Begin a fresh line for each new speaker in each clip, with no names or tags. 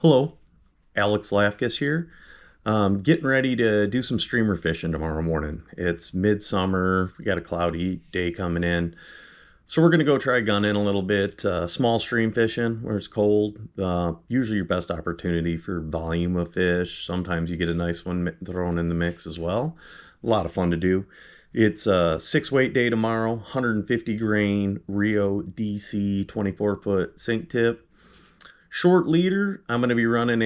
Hello, Alex Lafkus here. Getting ready to do some streamer fishing tomorrow morning. It's midsummer. We got a cloudy day coming in. So we're going to go try gunning a little bit. Small stream fishing where it's cold. Usually your best opportunity for volume of fish. Sometimes you get a nice one thrown in the mix as well. A lot of fun to do. It's a 6 weight day tomorrow. 150 grain Rio DC 24-foot sink tip. Short leader, I'm going to be running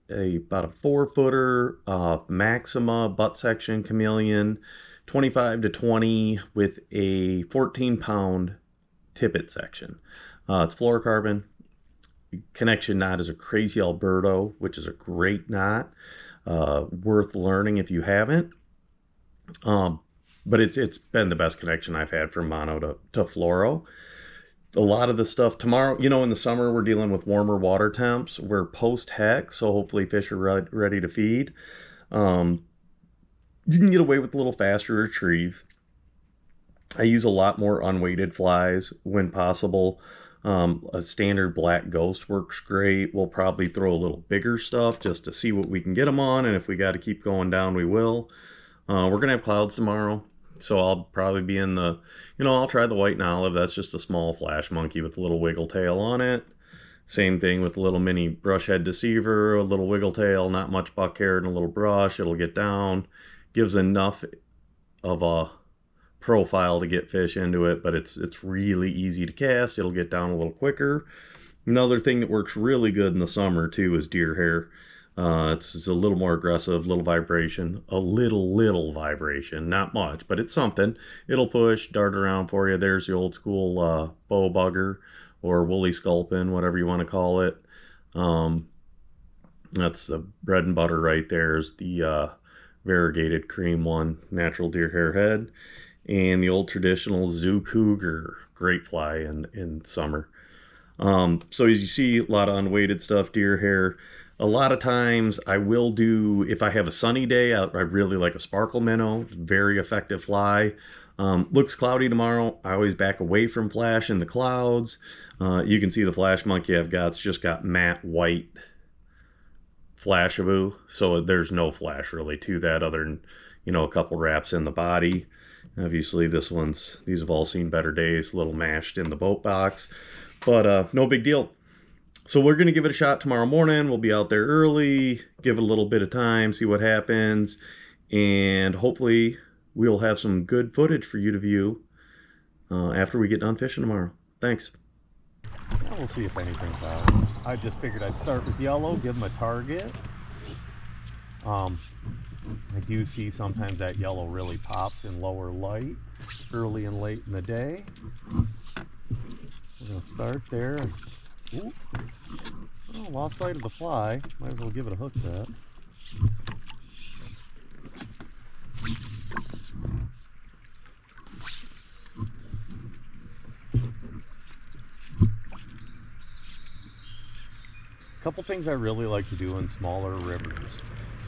about a 4-footer Maxima butt section chameleon, 25 to 20 with a 14-pound tippet section. It's fluorocarbon. Connection knot is a Crazy Alberto, which is a great knot, worth learning if you haven't. But it's been the best connection I've had from mono to fluoro. A lot of the stuff tomorrow, in the summer we're dealing with warmer water temps. We're post heck, so hopefully fish are ready to feed. You can get away with a little faster retrieve. I use a lot more unweighted flies when possible. A standard black ghost works great. We'll probably throw a little bigger stuff just to see what we can get them on, and if we got to keep going down, we will. We're gonna have clouds tomorrow. So I'll probably be in I'll try the white and olive. That's just a small flash monkey with a little wiggle tail on it. Same thing with a little mini brush head deceiver, a little wiggle tail, not much buck hair and a little brush. It'll get down. Gives enough of a profile to get fish into it, but it's really easy to cast. It'll get down a little quicker. Another thing that works really good in the summer too is deer hair. It's a little more aggressive, little vibration, a little vibration, not much, but it's something. It'll push, dart around for you. There's the old school bow bugger or woolly sculpin, whatever you want to call it. That's the bread and butter right there is the variegated cream one, natural deer hair head, and the old traditional zoo cougar, great fly in summer. So as you see, a lot of unweighted stuff, deer hair. A lot of times I will do, if I have a sunny day, I really like a sparkle minnow. Very effective fly. Looks cloudy tomorrow. I always back away from flash in the clouds. You can see the flash monkey I've got. It's just got matte white flashaboo. So there's no flash really to that other than, a couple wraps in the body. Obviously these have all seen better days, a little mashed in the boat box. But no big deal. So we're going to give it a shot tomorrow morning. We'll be out there early, give it a little bit of time, see what happens, and hopefully we'll have some good footage for you to view after we get done fishing tomorrow. Thanks.
Yeah, we'll see if anything's out. I just figured I'd start with yellow, give them a target. I do see sometimes that yellow really pops in lower light, early and late in the day. We're going to start there. Ooh. Oh, lost sight of the fly. Might as well give it a hook set. A couple things I really like to do in smaller rivers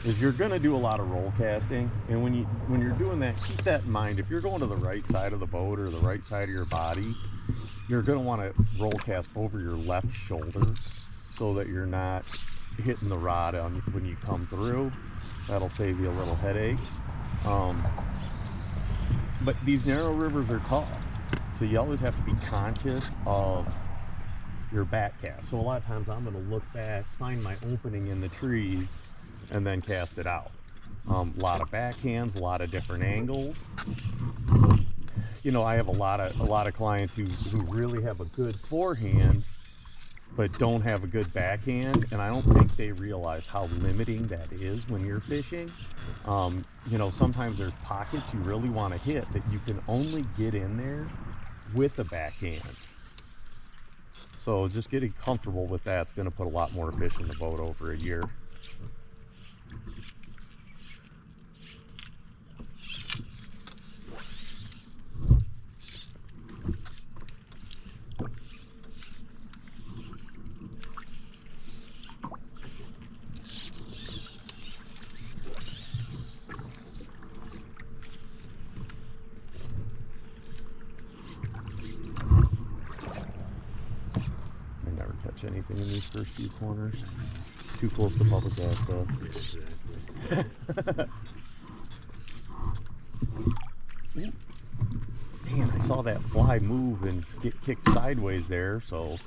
is you're going to do a lot of roll casting, and when you're doing that, keep that in mind. If you're going to the right side of the boat or the right side of your body, you're going to want to roll cast over your left shoulder so that you're not hitting the rod when you come through. That'll save you a little headache. But these narrow rivers are tough, so you always have to be conscious of your back cast. So a lot of times I'm going to look back, find my opening in the trees, and then cast it out. A lot of backhands, a lot of different angles. I have a lot of clients who really have a good forehand but don't have a good backhand, and I don't think they realize how limiting that is when you're fishing. Sometimes there's pockets you really want to hit that you can only get in there with a backhand. So just getting comfortable with that's going to put a lot more fish in the boat over a year. anything in these first few corners. Too close to public access. Man, I saw that fly move and get kicked sideways there, so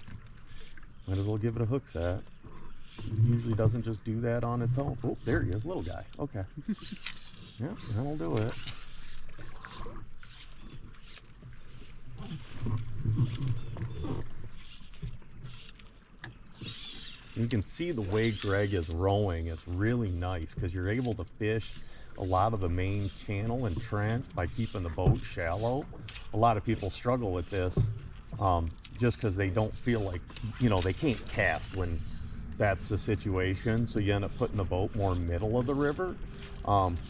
might as well give it a hook set. It usually doesn't just do that on its own. Oh, there he is, little guy. Okay. Yeah, that'll do it. You can see the way Greg is rowing. It's really nice because you're able to fish a lot of the main channel and trench by keeping the boat shallow. A lot of people struggle with this just because they don't feel like, you know, they can't cast when that's the situation. So you end up putting the boat more middle of the river,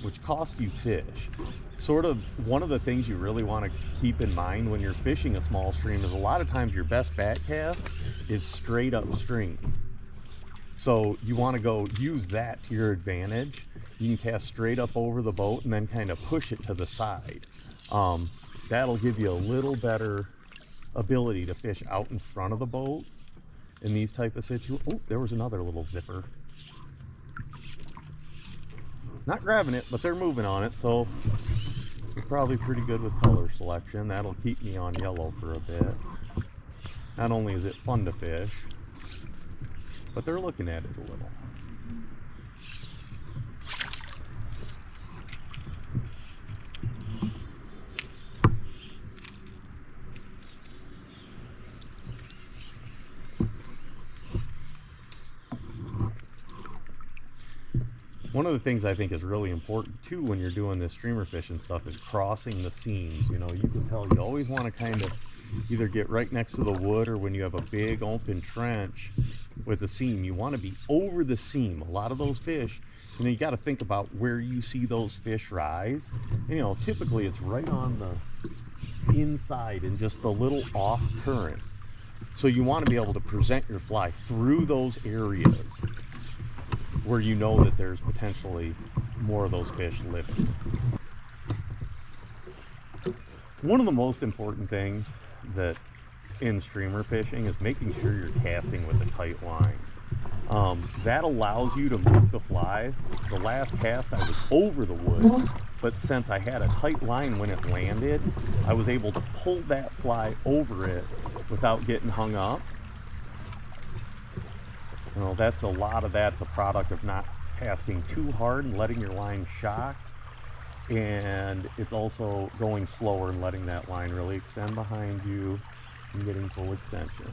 which costs you fish. Sort of one of the things you really want to keep in mind when you're fishing a small stream is a lot of times your best back cast is straight upstream. So you want to go use that to your advantage. You can cast straight up over the boat and then kind of push it to the side. That'll give you a little better ability to fish out in front of the boat in these type of situations. Oh, there was another little zipper. Not grabbing it, but they're moving on it, so we're probably pretty good with color selection. That'll keep me on yellow for a bit. Not only is it fun to fish, but they're looking at it a little. One of the things I think is really important too when you're doing this streamer fishing stuff is crossing the seams. You know, you can tell you always want to kind of either get right next to the wood, or when you have a big open trench with a seam, you want to be over the seam. A lot of those fish, you know, you got to think about where you see those fish rise. And, you know, typically it's right on the inside and just a little off current. So you want to be able to present your fly through those areas where you know that there's potentially more of those fish living. One of the most important things that in streamer fishing is making sure you're casting with a tight line. That allows you to move the fly. The last cast I was over the wood, but since I had a tight line when it landed, I was able to pull that fly over it without getting hung up. You know, that's a lot of that's a product of not casting too hard and letting your line shock. And it's also going slower and letting that line really extend behind you and getting full extension.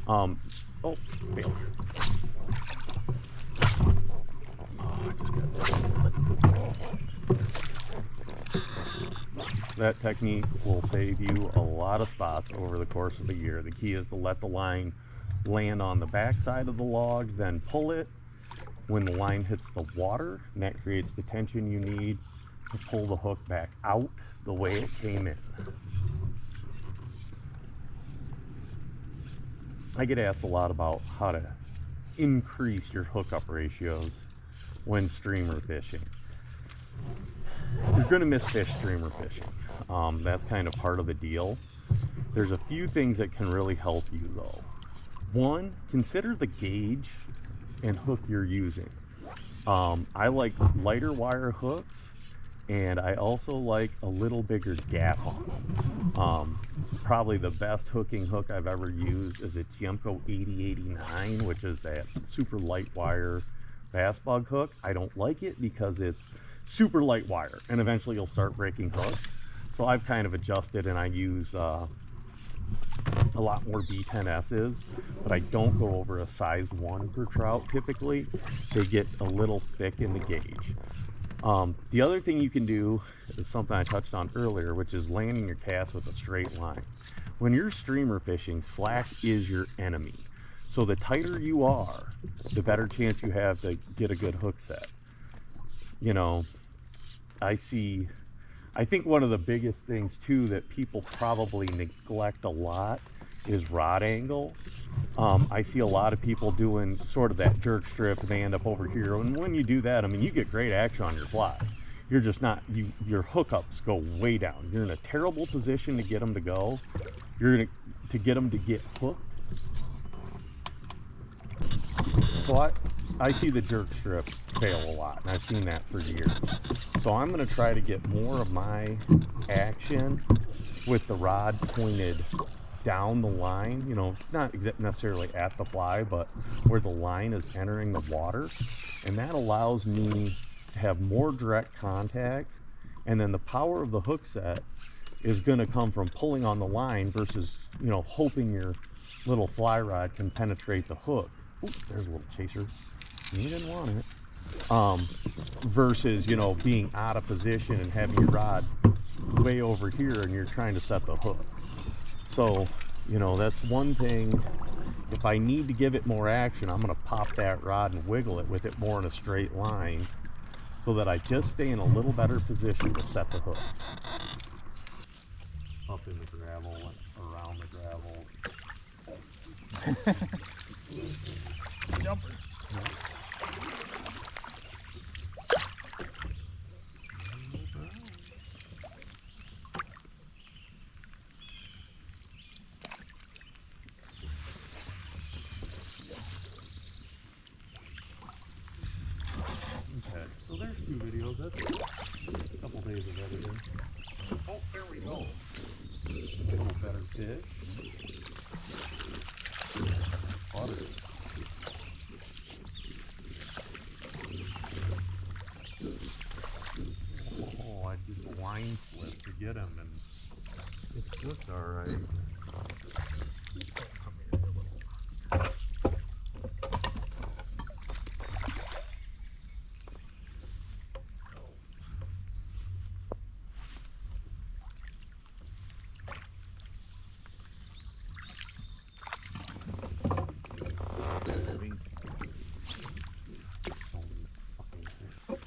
Oh, failure. That technique will save you a lot of spots over the course of the year. The key is to let the line land on the back side of the log, then pull it when the line hits the water, and that creates the tension you need to pull the hook back out the way it came in. I get asked a lot about how to increase your hookup ratios when streamer fishing. You're going to miss fish streamer fishing. That's kind of part of the deal. There's a few things that can really help you though. One, consider the gauge and hook you're using. I like lighter wire hooks, and I also like a little bigger gap on them. Probably the best hooking hook I've ever used is a Tiemco 8089, which is that super light wire bass bug hook. I don't like it because it's super light wire, and eventually you'll start breaking hooks. So I've kind of adjusted, and I use a lot more B10S's, but I don't go over a size 1 for trout typically. They get a little thick in the gauge. The other thing you can do is something I touched on earlier, which is landing your cast with a straight line. When you're streamer fishing, slack is your enemy. So the tighter you are, the better chance you have to get a good hook set. You know, I think one of the biggest things too that people probably neglect a lot is rod angle. I see a lot of people doing sort of that jerk strip and they end up over here. And when you do that, I mean, you get great action on your fly. you're just not, your hookups go way down. You're in a terrible position to get them to go. To get them to get hooked. So I see the jerk strip fail a lot, and I've seen that for years. So I'm going to try to get more of my action with the rod pointed down the line, you know, not necessarily at the fly, but where the line is entering the water. And that allows me to have more direct contact. And then the power of the hook set is going to come from pulling on the line versus, you know, hoping your little fly rod can penetrate the hook. Ooh, there's a little chaser. You didn't want it. Versus, you know, being out of position and having your rod way over here and you're trying to set the hook. So, you know, that's one thing. If I need to give it more action, I'm going to pop that rod and wiggle it with it more in a straight line so that I just stay in a little better position to set the hook. Up in the gravel, around the gravel.
Jumper.
Okay, so there's 2 videos. That's a couple days of editing. Oh, there we go. A little better fish. Butter. Oh, I did the line flip to get him, and it's just all right.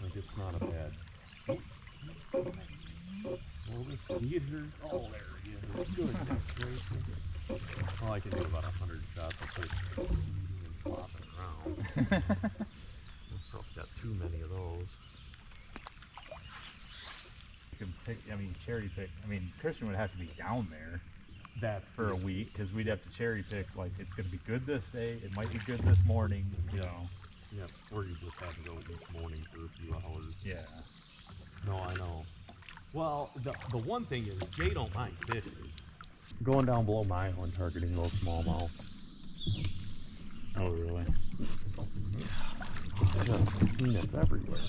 Like it's not a bad. Well, this heater. Oh, there he is. Good. Well, I can do about 100 shots of it and flopping around. I've probably got too many of those.
You can pick, I mean, cherry pick. I mean, Christian would have to be down there
That's
for a week because we'd have to cherry pick. Like, it's going to be good this day. It might be good this morning. You know.
Yeah, or you just have to go each morning for a few hours.
Yeah.
No, I know. Well, the one thing is they don't mind fishing. Going down below my island, targeting those smallmouth.
Oh, really?
Just peanuts everywhere.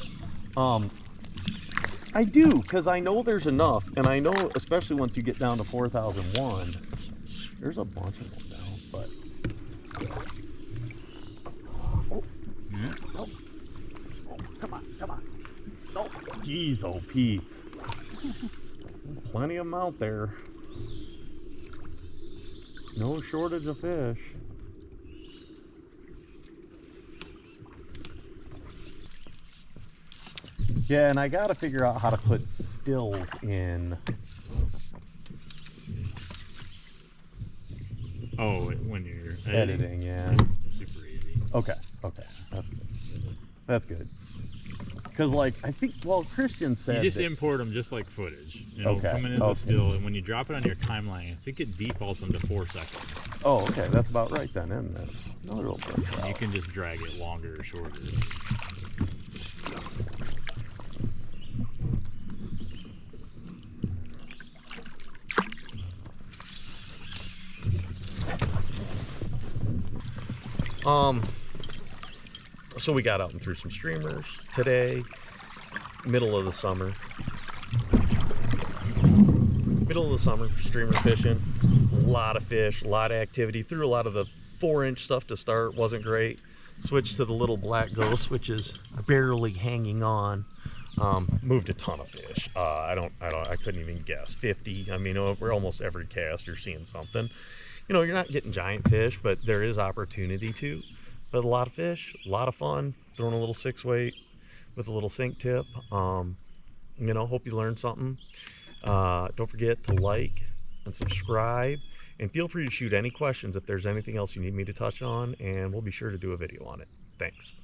I do, because I know there's enough, and I know, especially once you get down to 4001, there's a bunch of them down, but... Oh.
Yeah.
Oh. Oh, come on, come on. Oh, jeez, oh, Pete. Plenty of them out there. No shortage of fish. Yeah, and I gotta figure out how to put stills in.
Oh, when you're
Editing, yeah.
Super easy.
Okay, okay, that's good. That's good. Because, like, I think, well, Christian said
You just
that,
import them just like footage. You know,
Okay,
coming as
okay.
a still, and when you drop it on your timeline, I think it defaults them to 4 seconds.
oh, okay, that's about right then, isn't it? Another little bit.
You can just drag it longer or shorter.
So we got out and threw some streamers today, middle of the summer. Streamer fishing, a lot of fish, a lot of activity. Threw a lot of the 4-inch stuff to start, wasn't great. Switched to the little black ghost, which is barely hanging on. Moved a ton of fish. I couldn't even guess. 50. I mean, over almost every cast, you're seeing something. You know, you're not getting giant fish, but there is opportunity to. But a lot of fish, a lot of fun. Throwing a little 6-weight with a little sink tip. You know, hope you learned something. Don't forget to like and subscribe. And feel free to shoot any questions if there's anything else you need me to touch on, and we'll be sure to do a video on it. Thanks.